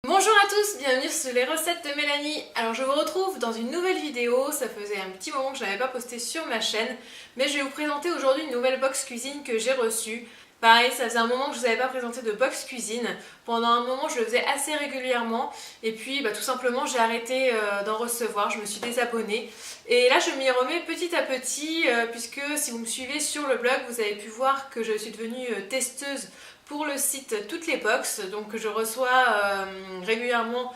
Bonjour à tous, bienvenue sur les recettes de Mélanie. Alors je vous retrouve dans une nouvelle vidéo, ça faisait un petit moment que je n'avais pas posté sur ma chaîne, mais je vais vous présenter aujourd'hui une nouvelle box cuisine que j'ai reçue. Pareil, ça faisait un moment que je ne vous avais pas présenté de box cuisine. Pendant un moment, je le faisais assez régulièrement. Et puis, tout simplement, j'ai arrêté d'en recevoir. Je me suis désabonnée. Et là, je m'y remets petit à petit, puisque si vous me suivez sur le blog, vous avez pu voir que je suis devenue testeuse pour le site Toutes les Box. Donc, je reçois régulièrement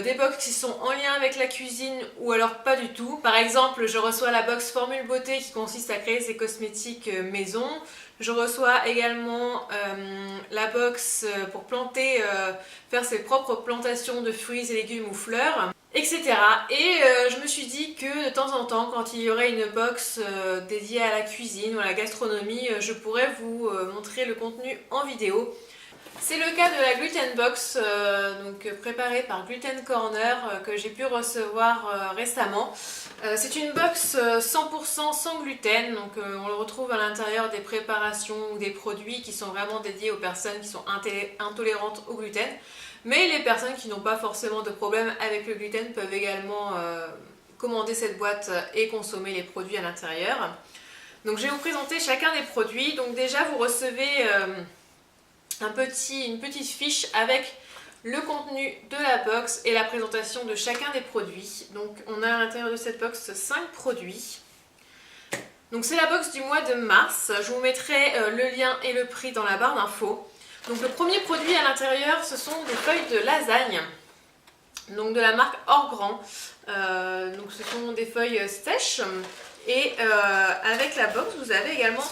des box qui sont en lien avec la cuisine ou alors pas du tout. Par exemple, je reçois la box Formule Beauté qui consiste à créer ses cosmétiques maison. Je reçois également la box pour planter, faire ses propres plantations de fruits et légumes ou fleurs, etc. Et je me suis dit que de temps en temps, quand il y aurait une box dédiée à la cuisine ou à la gastronomie, je pourrais vous montrer le contenu en vidéo. C'est le cas de la Gluten Box, préparée par Gluten Corner, que j'ai pu recevoir récemment. C'est une box 100% sans gluten, donc on le retrouve à l'intérieur des préparations ou des produits qui sont vraiment dédiés aux personnes qui sont intolérantes au gluten. Mais les personnes qui n'ont pas forcément de problème avec le gluten peuvent également commander cette boîte et consommer les produits à l'intérieur. Donc je vais vous présenter chacun des produits. Donc déjà vous recevez une petite fiche avec le contenu de la box et la présentation de chacun des produits. Donc on a à l'intérieur de cette box 5 produits. Donc c'est la box du mois de mars. Je vous mettrai le lien et le prix dans la barre d'infos. Donc le premier produit à l'intérieur, ce sont des feuilles de lasagne. Donc de la marque Orgrand. Donc ce sont des feuilles sèches. Et avec la box, vous avez également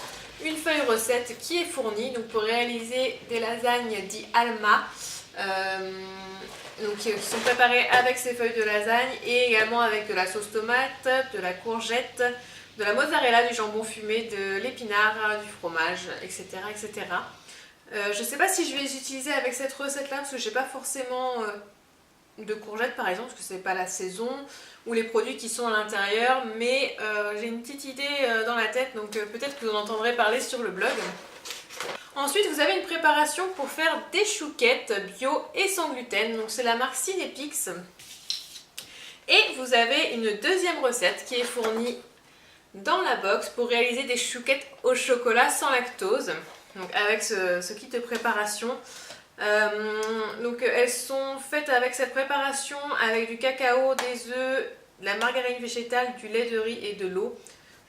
une feuille recette qui est fournie donc pour réaliser des lasagnes dites Alma, qui sont préparées avec ces feuilles de lasagne et également avec de la sauce tomate, de la courgette, de la mozzarella, du jambon fumé, de l'épinard, du fromage, etc. etc. Je ne sais pas si je vais les utiliser avec cette recette là parce que j'ai pas forcément de courgettes par exemple parce que c'est pas la saison, ou les produits qui sont à l'intérieur, mais j'ai une petite idée dans la tête, donc peut-être que vous en entendrez parler sur le blog. Ensuite vous avez une préparation pour faire des chouquettes bio et sans gluten, donc c'est la marque Cinepix. Et vous avez une deuxième recette qui est fournie dans la box pour réaliser des chouquettes au chocolat sans lactose, donc avec ce kit de préparation. Donc elles sont faites avec cette préparation avec du cacao, des œufs, de la margarine végétale, du lait de riz et de l'eau.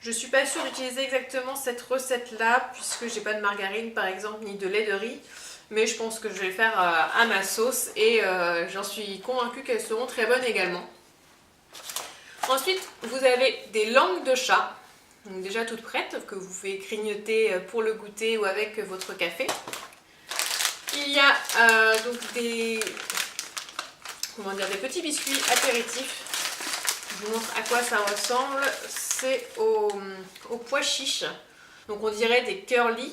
Je suis pas sûre d'utiliser exactement cette recette là puisque j'ai pas de margarine par exemple ni de lait de riz, mais je pense que je vais le faire à ma sauce et j'en suis convaincue qu'elles seront très bonnes également. Ensuite vous avez des langues de chat, donc déjà toutes prêtes, que vous pouvez grignoter pour le goûter ou avec votre café. Il y a donc des petits biscuits apéritifs. Je vous montre à quoi ça ressemble. C'est au pois chiche. Donc on dirait des curly.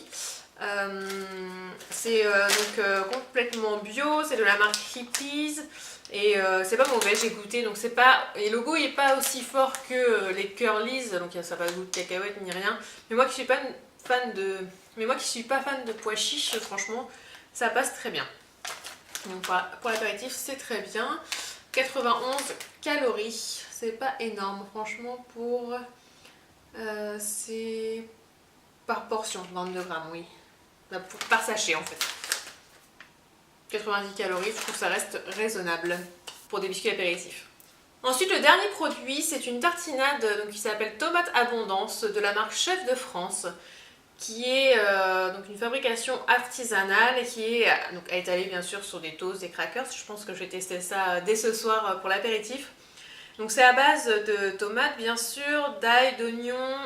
C'est complètement bio. C'est de la marque Hippies. Et c'est pas mauvais, j'ai goûté. Donc c'est pas. Et le goût il n'est pas aussi fort que les curlies. Donc ça n'a pas de goût de cacahuète ni rien. Mais moi qui suis pas fan de pois chiche, franchement, ça passe très bien. Donc voilà, pour l'apéritif, c'est très bien. 91 calories, c'est pas énorme, franchement, c'est par portion, 22 grammes, oui. Par sachet, en fait. 90 calories, je trouve que ça reste raisonnable pour des biscuits apéritifs. Ensuite, le dernier produit, c'est une tartinade qui s'appelle Tomate Abondance de la marque Chef de France, qui est une fabrication artisanale qui est à étaler bien sûr sur des toasts, des crackers. Je pense que je vais tester ça dès ce soir pour l'apéritif. Donc c'est à base de tomates bien sûr, d'ail, d'oignons,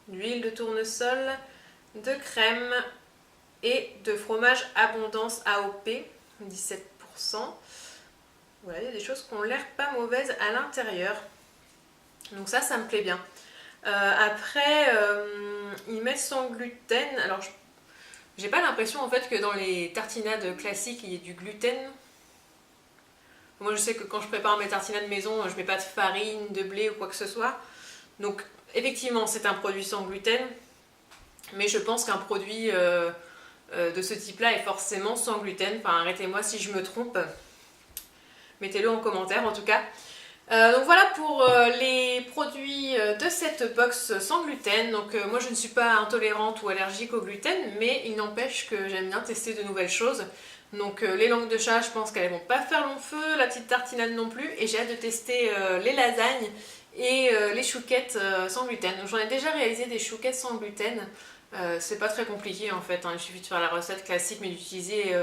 d'huile de tournesol, de crème et de fromage Abondance AOP, 17%. Voilà, il y a des choses qui ont l'air pas mauvaises à l'intérieur. Donc ça me plaît bien. Après, ils mettent sans gluten. Alors, j'ai pas l'impression en fait que dans les tartinades classiques il y ait du gluten. Moi, je sais que quand je prépare mes tartinades maison, je mets pas de farine, de blé ou quoi que ce soit. Donc, effectivement, c'est un produit sans gluten. Mais je pense qu'un produit de ce type-là est forcément sans gluten. Enfin, arrêtez-moi si je me trompe. Mettez-le en commentaire en tout cas. Donc voilà pour les produits de cette box sans gluten. Donc moi je ne suis pas intolérante ou allergique au gluten, mais il n'empêche que j'aime bien tester de nouvelles choses. Donc les langues de chat, je pense qu'elles vont pas faire long feu, la petite tartinade non plus, et j'ai hâte de tester les lasagnes et les chouquettes sans gluten. Donc j'en ai déjà réalisé des chouquettes sans gluten. C'est pas très compliqué en fait, hein. Il suffit de faire la recette classique mais d'utiliser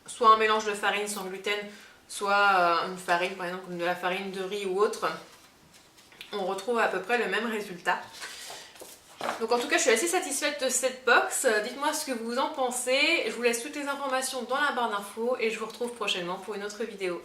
soit un mélange de farine sans gluten, soit une farine par exemple comme de la farine de riz ou autre. On retrouve à peu près le même résultat. Donc en tout cas je suis assez satisfaite de cette box. Dites-moi ce que vous en pensez. Je vous laisse toutes les informations dans la barre d'infos et je vous retrouve prochainement pour une autre vidéo.